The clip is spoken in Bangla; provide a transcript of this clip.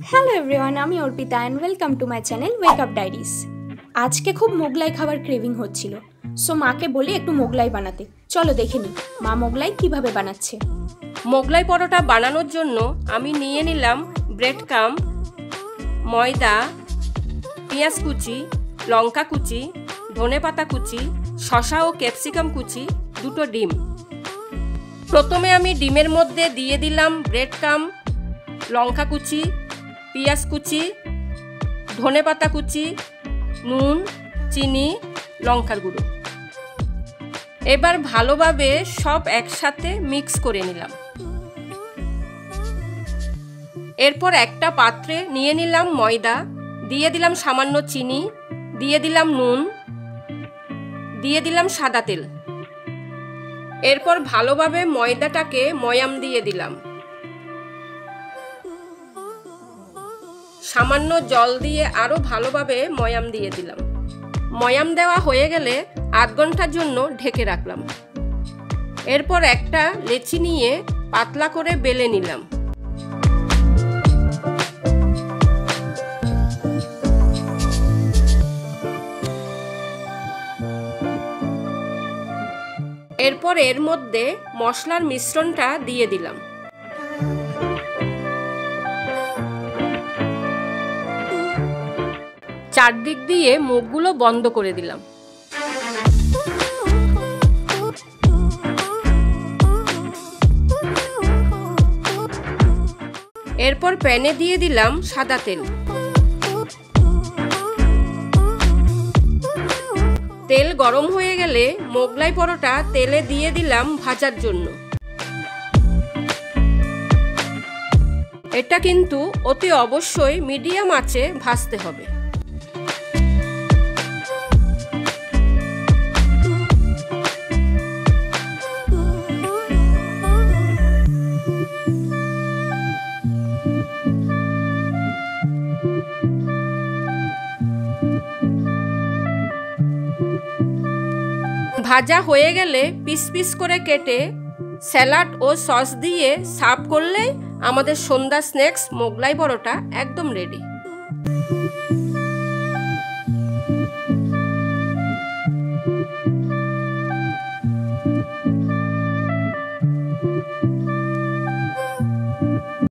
হ্যালো এভরিওয়ান, আমি Arpita and welcome to my channel wake up diaries. আজকে খুব মোগলাই খাবার ক্রেভিং হচ্ছিল, সো মাকে বলি একটু মোগলাই বানাতে। চলো দেখে নিই মা মোগলাই কিভাবে বানাচ্ছে। মোগলাই পরোটা বানানোর জন্য আমি নিয়ে নিলাম ব্রেড ক্রাম্ব, ময়দা, পেঁয়াজ কুচি, লঙ্কা কুচি, ধনেপাতা কুচি, শসা ও ক্যাপসিকাম কুচি, দুটো ডিম। প্রথমে আমি ডিমের মধ্যে দিয়ে দিলাম ব্রেড ক্রাম্ব, লঙ্কা কুচি, পেঁয়াজ কুচি, ধনেপাতা কুচি, নুন, চিনি, লঙ্কার গুঁড়ো। এবার ভালোভাবে সব একসাথে মিক্স করে নিলাম। এরপর একটা পাত্রে নিয়ে নিলাম ময়দা, দিয়ে দিলাম সামান্য চিনি, দিয়ে দিলাম নুন, দিয়ে দিলাম সাদা তেল। এরপর ভালোভাবে ময়দাটাকে ময়াম দিয়ে দিলাম। সামান্য জল দিয়ে আরও ভালোভাবে ময়াম দিয়ে দিলাম। ময়াম দেওয়া হয়ে গেলে আধ ঘন্টার জন্য ঢেকে রাখলাম। এরপর একটা লেচি নিয়ে পাতলা করে বেলে নিলাম। এরপর এর মধ্যে মশলার মিশ্রণটা দিয়ে দিলাম। চারদিক দিয়ে মুখগুলো বন্ধ করে দিলাম। এরপর প্যানে দিয়ে দিলাম সাদা তেল। তেল গরম হয়ে গেলে মোগলাই পরোটা তেলে দিয়ে দিলাম ভাজার জন্য। এটা কিন্তু অতি অবশ্যই মিডিয়াম আঁচে ভাজতে হবে। ভাজা হয়ে গেলে পিস পিস করে কেটে স্যালাড ও সস দিয়ে সার্ভ করলেই আমাদের সন্ধ্যা স্ন্যাক্স মোগলাই পরোটা একদম রেডি।